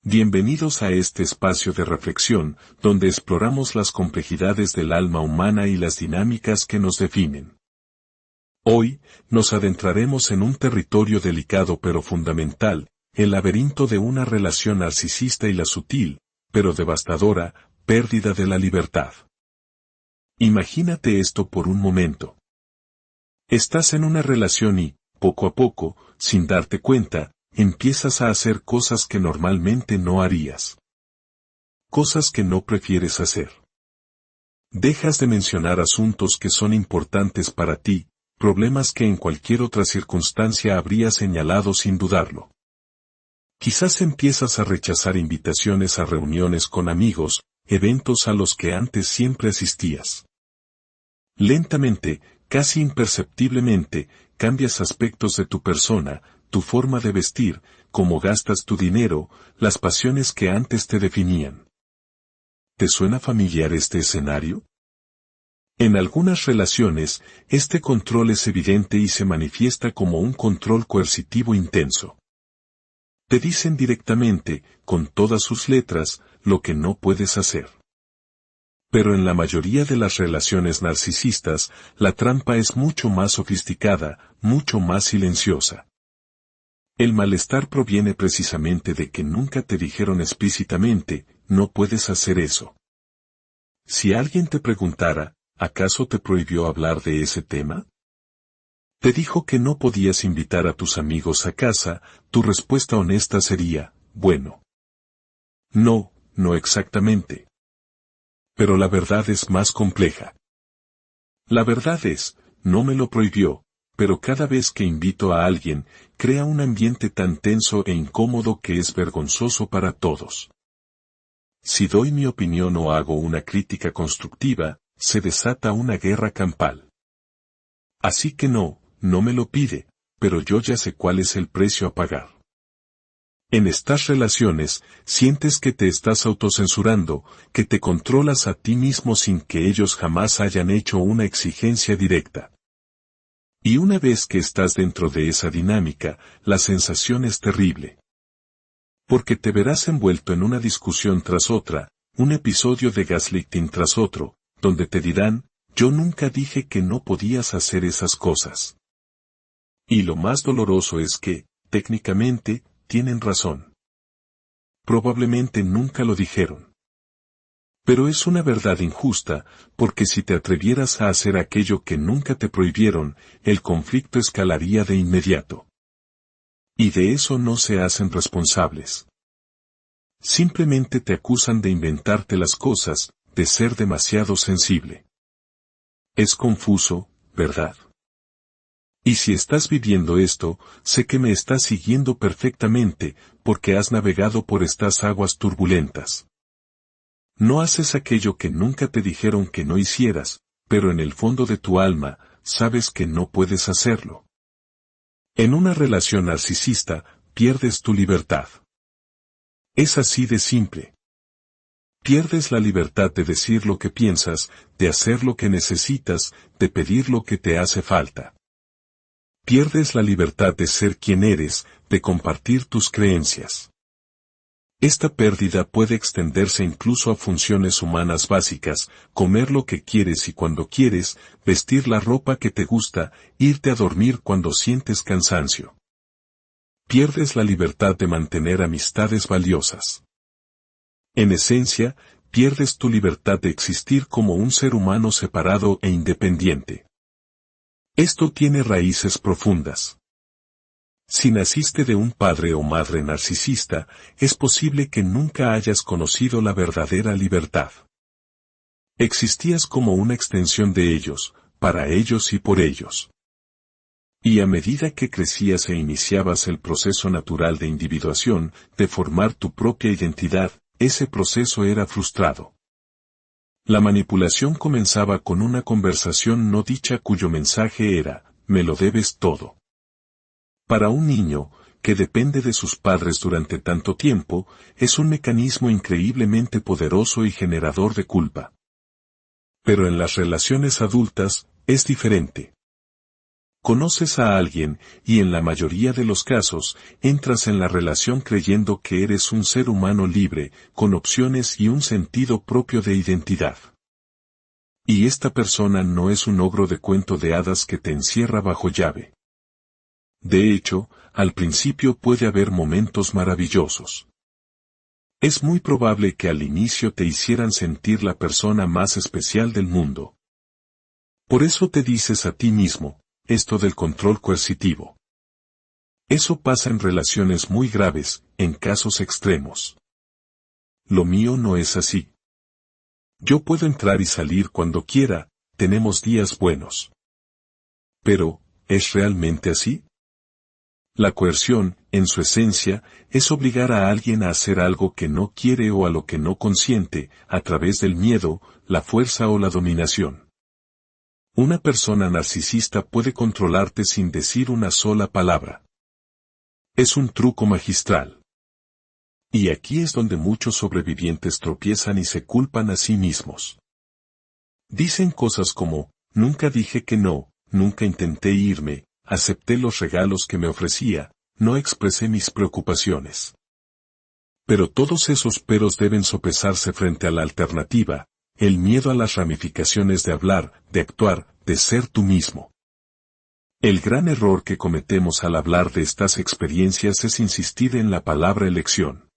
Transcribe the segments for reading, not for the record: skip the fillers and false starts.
Bienvenidos a este espacio de reflexión, donde exploramos las complejidades del alma humana y las dinámicas que nos definen. Hoy, nos adentraremos en un territorio delicado pero fundamental, el laberinto de una relación narcisista y la sutil, pero devastadora, pérdida de la libertad. Imagínate esto por un momento. Estás en una relación y, poco a poco, sin darte cuenta, empiezas a hacer cosas que normalmente no harías. Cosas que no prefieres hacer. Dejas de mencionar asuntos que son importantes para ti, problemas que en cualquier otra circunstancia habrías señalado sin dudarlo. Quizás empiezas a rechazar invitaciones a reuniones con amigos, eventos a los que antes siempre asistías. Lentamente, casi imperceptiblemente, cambias aspectos de tu persona, tu forma de vestir, cómo gastas tu dinero, las pasiones que antes te definían. ¿Te suena familiar este escenario? En algunas relaciones, este control es evidente y se manifiesta como un control coercitivo intenso. Te dicen directamente, con todas sus letras, lo que no puedes hacer. Pero en la mayoría de las relaciones narcisistas, la trampa es mucho más sofisticada, mucho más silenciosa. El malestar proviene precisamente de que nunca te dijeron explícitamente, no puedes hacer eso. Si alguien te preguntara, ¿acaso te prohibió hablar de ese tema? ¿Te dijo que no podías invitar a tus amigos a casa? Tu respuesta honesta sería, bueno. No, no exactamente. Pero la verdad es más compleja. La verdad es, no me lo prohibió, pero cada vez que invito a alguien, crea un ambiente tan tenso e incómodo que es vergonzoso para todos. Si doy mi opinión o hago una crítica constructiva, se desata una guerra campal. Así que no me lo pide, pero yo ya sé cuál es el precio a pagar. En estas relaciones, sientes que te estás autocensurando, que te controlas a ti mismo sin que ellos jamás hayan hecho una exigencia directa. Y una vez que estás dentro de esa dinámica, la sensación es terrible. Porque te verás envuelto en una discusión tras otra, un episodio de gaslighting tras otro, donde te dirán, yo nunca dije que no podías hacer esas cosas. Y lo más doloroso es que, técnicamente, tienen razón. Probablemente nunca lo dijeron. Pero es una verdad injusta, porque si te atrevieras a hacer aquello que nunca te prohibieron, el conflicto escalaría de inmediato. Y de eso no se hacen responsables. Simplemente te acusan de inventarte las cosas, de ser demasiado sensible. Es confuso, ¿verdad? Y si estás viviendo esto, sé que me estás siguiendo perfectamente, porque has navegado por estas aguas turbulentas. No haces aquello que nunca te dijeron que no hicieras, pero en el fondo de tu alma, sabes que no puedes hacerlo. En una relación narcisista, pierdes tu libertad. Es así de simple. Pierdes la libertad de decir lo que piensas, de hacer lo que necesitas, de pedir lo que te hace falta. Pierdes la libertad de ser quien eres, de compartir tus creencias. Esta pérdida puede extenderse incluso a funciones humanas básicas, comer lo que quieres y cuando quieres, vestir la ropa que te gusta, irte a dormir cuando sientes cansancio. Pierdes la libertad de mantener amistades valiosas. En esencia, pierdes tu libertad de existir como un ser humano separado e independiente. Esto tiene raíces profundas. Si naciste de un padre o madre narcisista, es posible que nunca hayas conocido la verdadera libertad. Existías como una extensión de ellos, para ellos y por ellos. Y a medida que crecías e iniciabas el proceso natural de individuación, de formar tu propia identidad, ese proceso era frustrado. La manipulación comenzaba con una conversación no dicha cuyo mensaje era, me lo debes todo. Para un niño, que depende de sus padres durante tanto tiempo, es un mecanismo increíblemente poderoso y generador de culpa. Pero en las relaciones adultas, es diferente. Conoces a alguien, y en la mayoría de los casos, entras en la relación creyendo que eres un ser humano libre, con opciones y un sentido propio de identidad. Y esta persona no es un ogro de cuento de hadas que te encierra bajo llave. De hecho, al principio puede haber momentos maravillosos. Es muy probable que al inicio te hicieran sentir la persona más especial del mundo. Por eso te dices a ti mismo, esto del control coercitivo. Eso pasa en relaciones muy graves, en casos extremos. Lo mío no es así. Yo puedo entrar y salir cuando quiera, tenemos días buenos. Pero, ¿es realmente así? La coerción, en su esencia, es obligar a alguien a hacer algo que no quiere o a lo que no consiente, a través del miedo, la fuerza o la dominación. Una persona narcisista puede controlarte sin decir una sola palabra. Es un truco magistral. Y aquí es donde muchos sobrevivientes tropiezan y se culpan a sí mismos. Dicen cosas como, nunca dije que no, nunca intenté irme, acepté los regalos que me ofrecía, no expresé mis preocupaciones. Pero todos esos peros deben sopesarse frente a la alternativa, el miedo a las ramificaciones de hablar, de actuar, de ser tú mismo. El gran error que cometemos al hablar de estas experiencias es insistir en la palabra elección.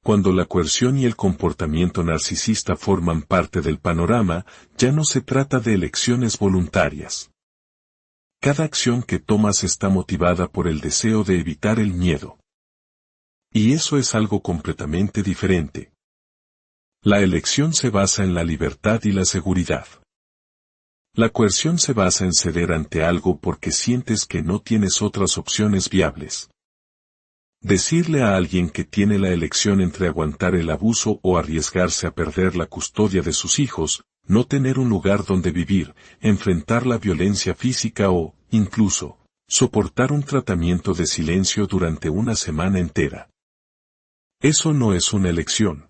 Cuando la coerción y el comportamiento narcisista forman parte del panorama, ya no se trata de elecciones voluntarias. Cada acción que tomas está motivada por el deseo de evitar el miedo. Y eso es algo completamente diferente. La elección se basa en la libertad y la seguridad. La coerción se basa en ceder ante algo porque sientes que no tienes otras opciones viables. Decirle a alguien que tiene la elección entre aguantar el abuso o arriesgarse a perder la custodia de sus hijos, no tener un lugar donde vivir, enfrentar la violencia física o, incluso, soportar un tratamiento de silencio durante una semana entera. Eso no es una elección.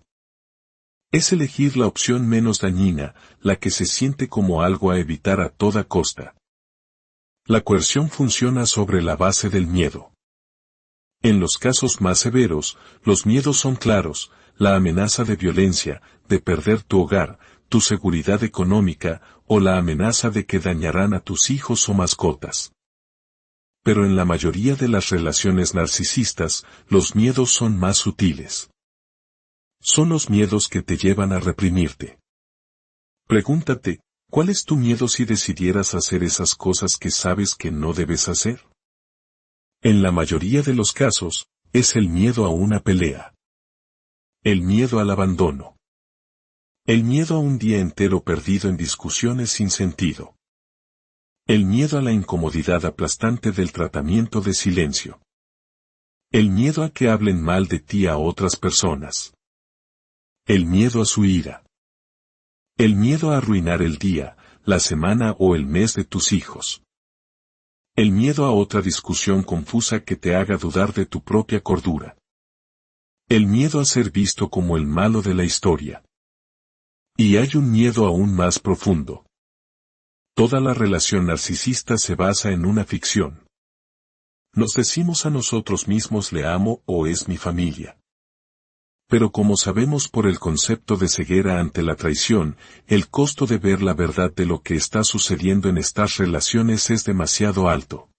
Es elegir la opción menos dañina, la que se siente como algo a evitar a toda costa. La coerción funciona sobre la base del miedo. En los casos más severos, los miedos son claros, la amenaza de violencia, de perder tu hogar, tu seguridad económica, o la amenaza de que dañarán a tus hijos o mascotas. Pero en la mayoría de las relaciones narcisistas, los miedos son más sutiles. Son los miedos que te llevan a reprimirte. Pregúntate, ¿cuál es tu miedo si decidieras hacer esas cosas que sabes que no debes hacer? En la mayoría de los casos, es el miedo a una pelea. El miedo al abandono. El miedo a un día entero perdido en discusiones sin sentido. El miedo a la incomodidad aplastante del tratamiento de silencio. El miedo a que hablen mal de ti a otras personas. El miedo a su ira. El miedo a arruinar el día, la semana o el mes de tus hijos. El miedo a otra discusión confusa que te haga dudar de tu propia cordura. El miedo a ser visto como el malo de la historia. Y hay un miedo aún más profundo. Toda la relación narcisista se basa en una ficción. Nos decimos a nosotros mismos le amo o es mi familia. Pero como sabemos por el concepto de ceguera ante la traición, el costo de ver la verdad de lo que está sucediendo en estas relaciones es demasiado alto.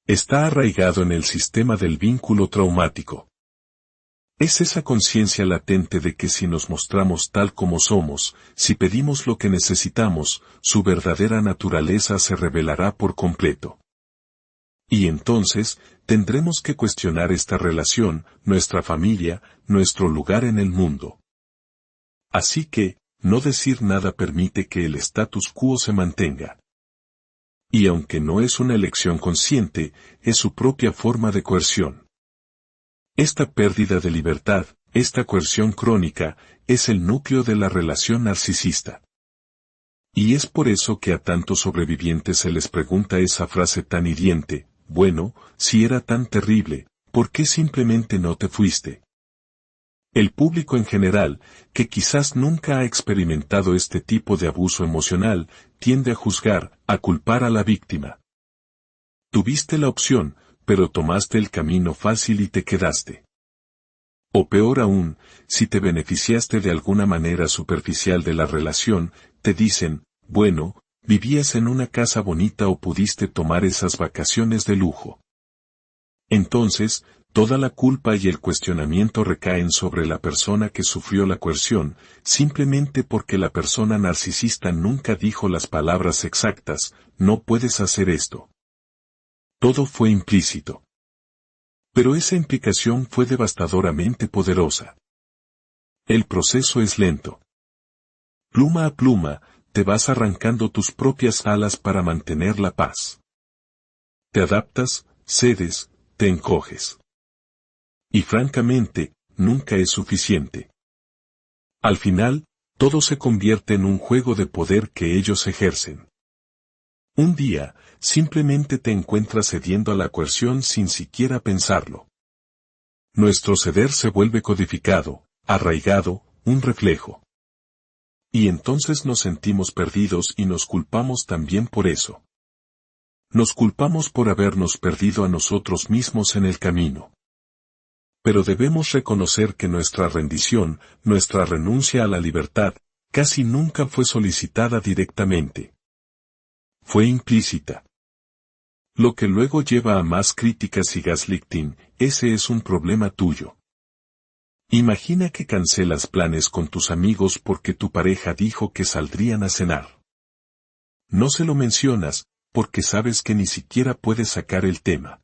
Está arraigado en el sistema del vínculo traumático. Es esa conciencia latente de que si nos mostramos tal como somos, si pedimos lo que necesitamos, su verdadera naturaleza se revelará por completo. Y entonces, tendremos que cuestionar esta relación, nuestra familia, nuestro lugar en el mundo. Así que, no decir nada permite que el status quo se mantenga. Y aunque no es una elección consciente, es su propia forma de coerción. Esta pérdida de libertad, esta coerción crónica, es el núcleo de la relación narcisista. Y es por eso que a tantos sobrevivientes se les pregunta esa frase tan hiriente, bueno, si era tan terrible, ¿por qué simplemente no te fuiste? El público en general, que quizás nunca ha experimentado este tipo de abuso emocional, tiende a juzgar, a culpar a la víctima. Tuviste la opción, pero tomaste el camino fácil y te quedaste. O peor aún, si te beneficiaste de alguna manera superficial de la relación, te dicen, bueno, vivías en una casa bonita o pudiste tomar esas vacaciones de lujo. Entonces, toda la culpa y el cuestionamiento recaen sobre la persona que sufrió la coerción, simplemente porque la persona narcisista nunca dijo las palabras exactas, no puedes hacer esto. Todo fue implícito. Pero esa implicación fue devastadoramente poderosa. El proceso es lento. Pluma a pluma, te vas arrancando tus propias alas para mantener la paz. Te adaptas, cedes, te encoges. Y francamente, nunca es suficiente. Al final, todo se convierte en un juego de poder que ellos ejercen. Un día, simplemente te encuentras cediendo a la coerción sin siquiera pensarlo. Nuestro ceder se vuelve codificado, arraigado, un reflejo. Y entonces nos sentimos perdidos y nos culpamos también por eso. Nos culpamos por habernos perdido a nosotros mismos en el camino. Pero debemos reconocer que nuestra rendición, nuestra renuncia a la libertad, casi nunca fue solicitada directamente. Fue implícita. Lo que luego lleva a más críticas y gaslighting, ese es un problema tuyo. Imagina que cancelas planes con tus amigos porque tu pareja dijo que saldrían a cenar. No se lo mencionas, porque sabes que ni siquiera puedes sacar el tema.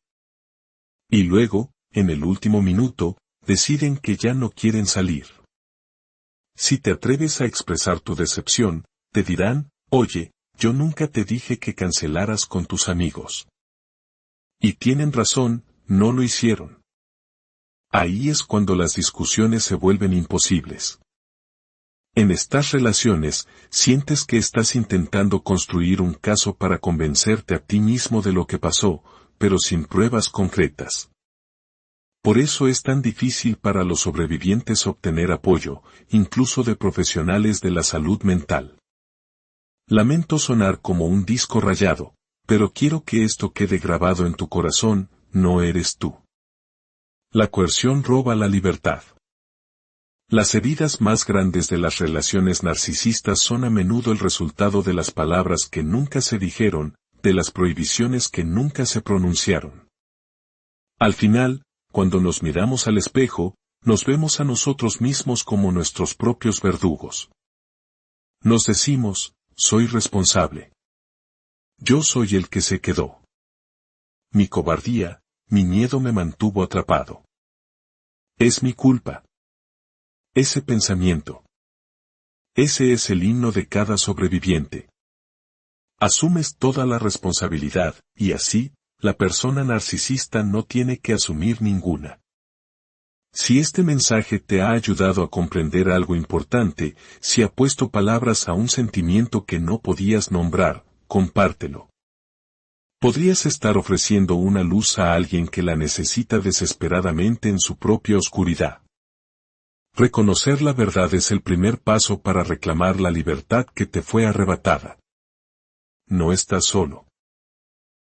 Y luego, en el último minuto, deciden que ya no quieren salir. Si te atreves a expresar tu decepción, te dirán, oye, yo nunca te dije que cancelaras con tus amigos. Y tienen razón, no lo hicieron. Ahí es cuando las discusiones se vuelven imposibles. En estas relaciones, sientes que estás intentando construir un caso para convencerte a ti mismo de lo que pasó, pero sin pruebas concretas. Por eso es tan difícil para los sobrevivientes obtener apoyo, incluso de profesionales de la salud mental. Lamento sonar como un disco rayado, pero quiero que esto quede grabado en tu corazón, no eres tú. La coerción roba la libertad. Las heridas más grandes de las relaciones narcisistas son a menudo el resultado de las palabras que nunca se dijeron, de las prohibiciones que nunca se pronunciaron. Al final, cuando nos miramos al espejo, nos vemos a nosotros mismos como nuestros propios verdugos. Nos decimos, soy responsable. Yo soy el que se quedó. Mi cobardía, mi miedo me mantuvo atrapado. Es mi culpa. Ese pensamiento. Ese es el himno de cada sobreviviente. Asumes toda la responsabilidad, y así, la persona narcisista no tiene que asumir ninguna. Si este mensaje te ha ayudado a comprender algo importante, si ha puesto palabras a un sentimiento que no podías nombrar, compártelo. Podrías estar ofreciendo una luz a alguien que la necesita desesperadamente en su propia oscuridad. Reconocer la verdad es el primer paso para reclamar la libertad que te fue arrebatada. No estás solo.